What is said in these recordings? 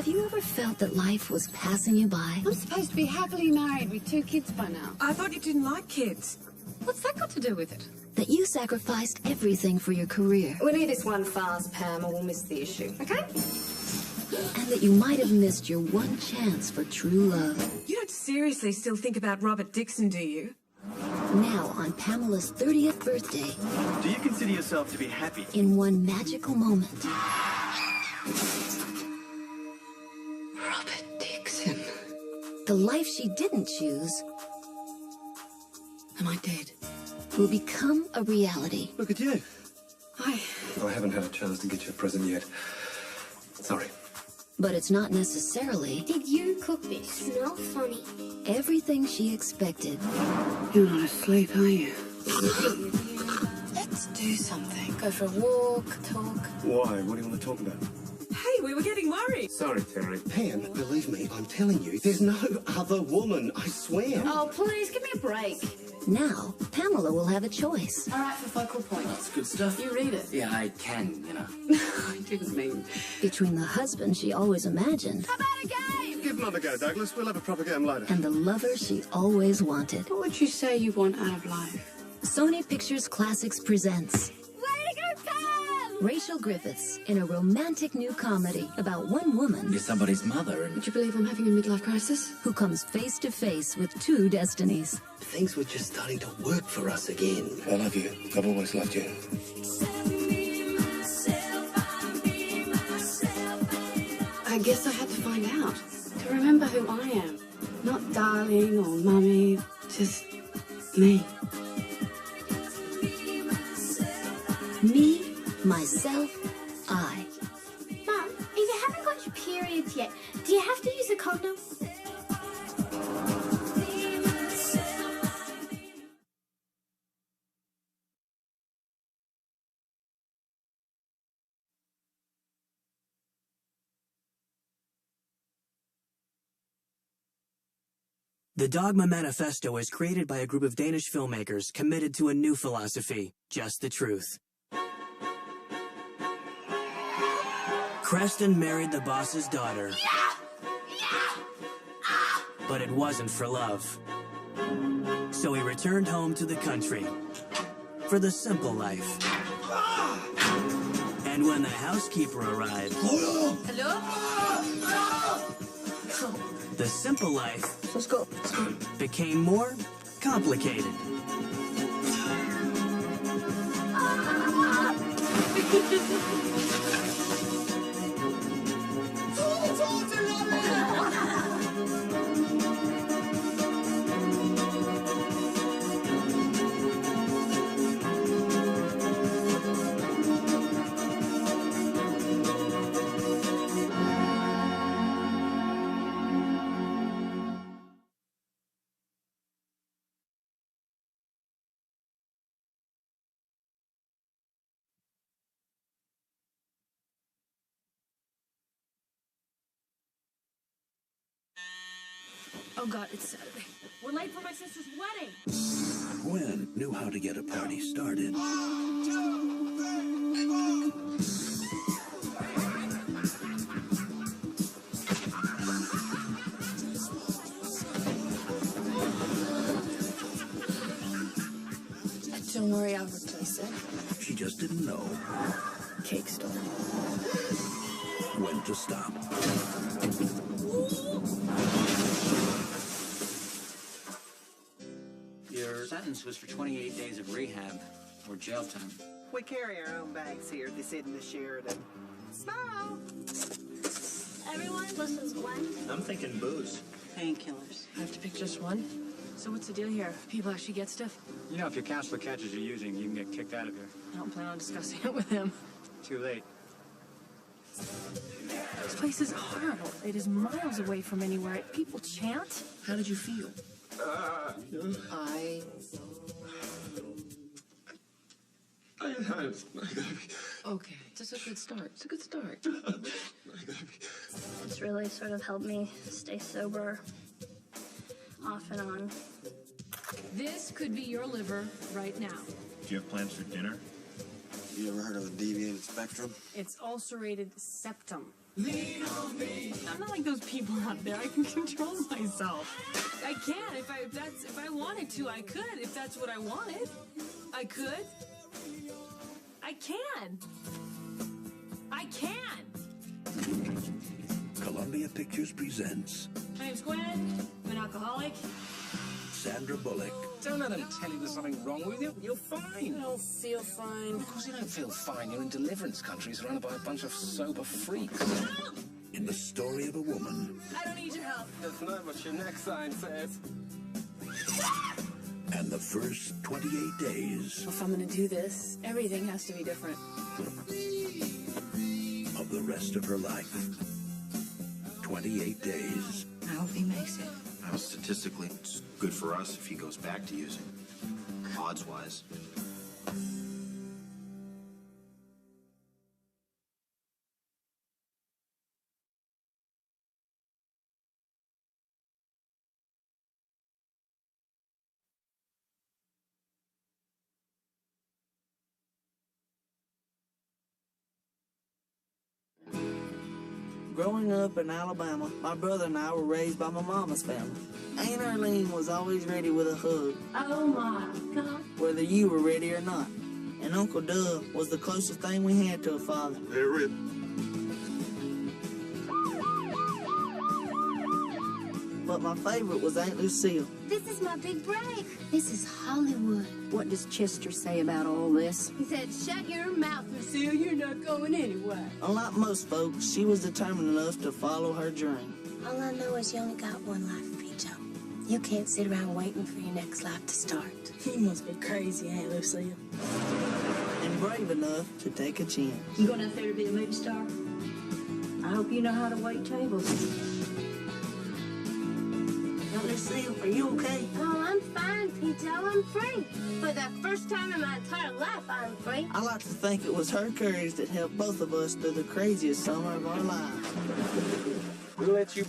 Have you ever felt that life was passing you by? I'm supposed to be happily married with 2 kids by now. I thought you didn't like kids. What's that got to do with it? That you sacrificed everything for your career, We'll leave this one fast, Pam, or we'll miss the issue, okay? and that you might have missed your one chance for true love. You don't seriously still think about Robert Dixon, do you? Now, on Pamela's 30th birthday, Do you consider yourself to be happy? in one magical moment, Robert Dixon. the life she didn't choose Am I dead? will become a reality. Look at you. I... I haven't had a chance to get you a present yet. Sorry. But it's not necessarily Did you cook this? Smell funny. everything she expected. You're not asleep, are you? Let's do something. Go for a walk, talk. Why? What do you want to talk about? Hey, we were getting worried. Sorry, Terry. Pam, believe me, I'm telling you, there's no other woman, I swear. Oh, please, give me a break. Now, Pamela will have a choice. All right, for focal point. That's good stuff. You read it. Yeah, I can, you know. I didn't mean... Between the husband she always imagined How about a game? Give another go, Douglas. We'll have a proper game later. and the lover she always wanted. What would you say you want out of life? Sony Pictures Classics presents Way to go, Pam! Rachel Griffiths in a romantic new comedy about one woman You're somebody's mother, and Would you believe I'm having a midlife crisis? who comes face to face with 2 destinies. Things were just starting to work for us again. I love you. I've always loved you. I guess I had to find out. To remember who I am. Not darling or mummy, just me. Me, myself, I. Mum, if you haven't got your periods yet, do you have to use a condom? The Dogma Manifesto is created by a group of Danish filmmakers committed to a new philosophy, just the truth. Creston married the boss's daughter. But it wasn't for love. So he returned home to the country for the simple life. And when the housekeeper arrived, Hello? the simple life Let's go. became more complicated. Oh God, it's Saturday. We're late for my sister's wedding. Gwen knew how to get a party started. Don't worry, I'll replace it. She just didn't know Cake store. when to stop. your sentence was for 28 days of rehab or jail time. We carry our own bags here. This isn't the Sheridan. Smile! Everyone listens one. I'm thinking booze. Painkillers. I have to pick just one? So what's the deal here? People actually get stuff? You know, if your counselor catches you using, you can get kicked out of here. I don't plan on discussing it with him. Too late. This place is horrible. It is miles away from anywhere. People chant. How did you feel? Okay, it's a good start. It's a good start. It's really sort of helped me stay sober off and on. This could be your liver right now. Do you have plans for dinner? You ever heard of the deviated spectrum? It's ulcerated septum. I'm not like those people out there. I can control myself. I can. If I wanted to, I could. If that's what I wanted, I could. I can. I can. Columbia Pictures presents My name's Gwen. I'm an alcoholic. Sandra Bullock. Don't let them tell you there's something wrong with you. You're fine. I don't feel fine. Of course you don't feel fine. You're in deliverance country surrounded by a bunch of sober freaks. In the story of a woman I don't need your help. That's not what your next sign says. and the first 28 days If I'm gonna do this, everything has to be different. of the rest of her life. 28 days. I hope he makes it. Well, statistically, it's good for us if he goes back to using. Odds-wise. Growing up in Alabama, my brother and I were raised by my mama's family. Aunt Arlene was always ready with a hug. Oh my God. Whether you were ready or not. And Uncle Doug was the closest thing we had to a father. There it. But my favorite was Aunt Lucille. This is my big break. This is Hollywood. What does Chester say about all this? He said, shut your mouth, Lucille. You're not going anywhere. Unlike most folks, she was determined enough to follow her dream. All I know is you only got one life, Pecho. You can't sit around waiting for your next life to start. You must be crazy, Aunt Lucille. And brave enough to take a chance. You going out there to be a movie star? I hope you know how to wait tables. Aunt Lucille, are you okay? Oh, I'm fine, Pecho. I'm free. For the first time in my entire life, I'm free. I like to think it was her courage that helped both of us through the craziest summer of our lives. We'll let you.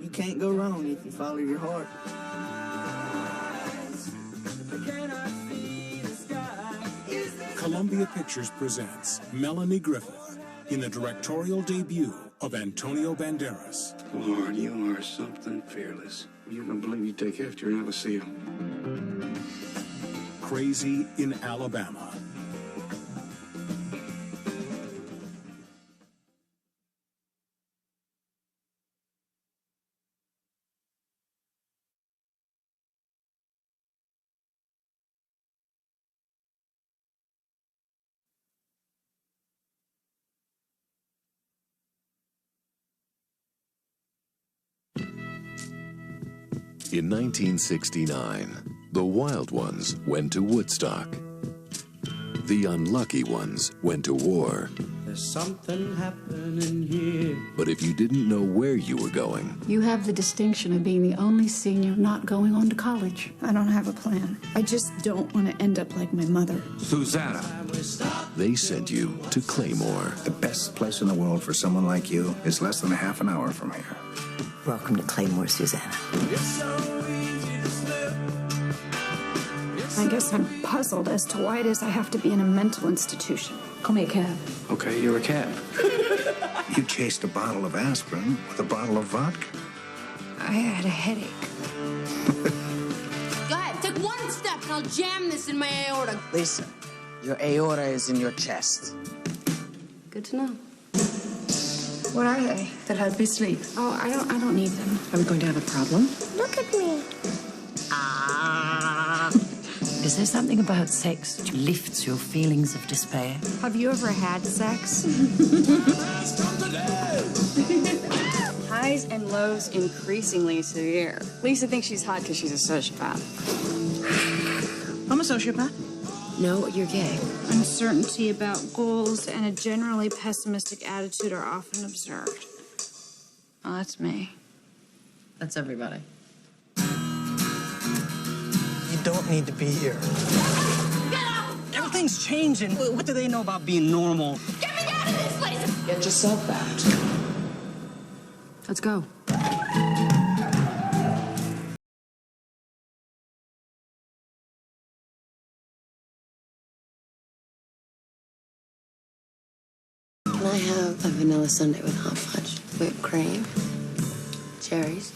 You can't go wrong if you follow your heart. Columbia Pictures presents Melanie Griffith in the directorial debut of Antonio Banderas. Lord, you are something fearless. You don't believe you take after Aunt Lucille. Crazy in Alabama. In 1969, the wild ones went to Woodstock. The unlucky ones went to war. There's something happening here. But if you didn't know where you were going, You have the distinction of being the only senior not going on to college. I don't have a plan. I just don't want to end up like my mother. Susanna. they sent you to Claymore. The best place in the world for someone like you is less than a half an hour from here. Welcome to Claymore, Susanna. I guess I'm puzzled as to why it is I have to be in a mental institution. Call me a cab. Okay, you're a cab. You chased a bottle of aspirin with a bottle of vodka. I had a headache. Go ahead, take one step and I'll jam this in my aorta. Lisa, your aorta is in your chest. Good to know. What are they? That help you sleep. Oh, I don't need them. Are we going to have a problem? Look at me. Is Is there something about sex which lifts your feelings of despair? Have you ever had sex? Highs and lows increasingly severe. Lisa thinks she's hot because she's a sociopath. I'm a sociopath. No, you're gay. Uncertainty about goals and a generally pessimistic attitude are often observed. Oh, that's me. That's everybody. You don't need to be here. Everything's changing. What do they know about being normal? Get me out of this place! Get yourself out. Let's go. Can I have a vanilla sundae with hot fudge, whipped cream, cherries?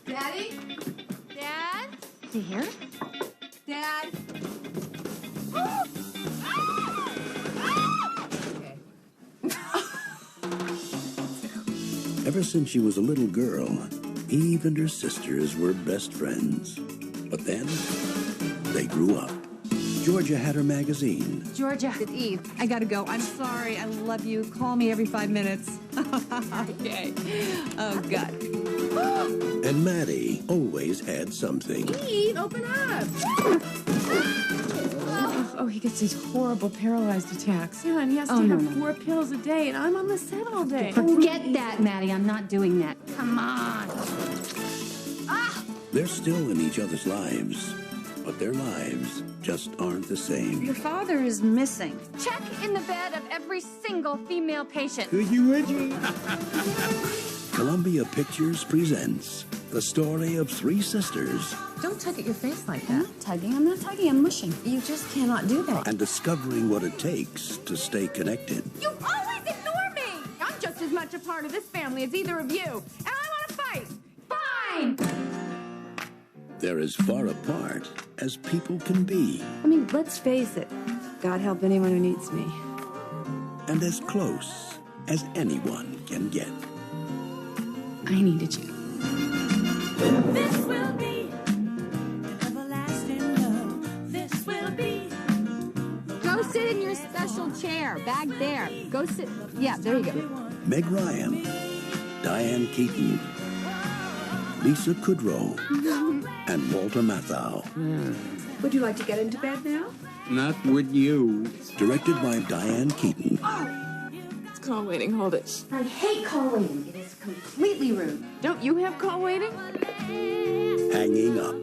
Daddy? Dad? Is he here? Dad? Ever since she was a little girl, Eve and her sisters were best friends. But then, they grew up. Georgia had her magazine. Georgia, it's Eve. I gotta go. I'm sorry. I love you. Call me every 5 minutes. Okay. Oh, God. And Maddie always had something. Eve, open up. Oh, he gets these horrible paralyzed attacks. Yeah, and he has to have 4 pills a day, and I'm on the set all day. Forget that, Maddie. I'm not doing that. Come on. They're still in each other's lives, but their lives just aren't the same. Your father is missing. Check in the bed of every single female patient. Columbia Pictures presents the story of 3 sisters Don't tug at your face like that. I'm not tugging, I'm mushing. You just cannot do that. and discovering what it takes to stay connected. You always ignore me! I'm just as much a part of this family as either of you, and I want to fight! Fine! They're as far apart as people can be, I mean, let's face it. God help anyone who needs me. and as close as anyone can get. I needed you. This will be everlasting love. This will be. Go sit in your special chair back there. Go sit. Yeah, there you go. Meg Ryan, Diane Keaton, Lisa Kudrow, and Walter Matthau. Would you like to get into bed now? Not with you. Directed by Diane Keaton. It's call waiting. Hold it. I hate call waiting. It is completely rude. Don't you have call waiting? Hanging Up.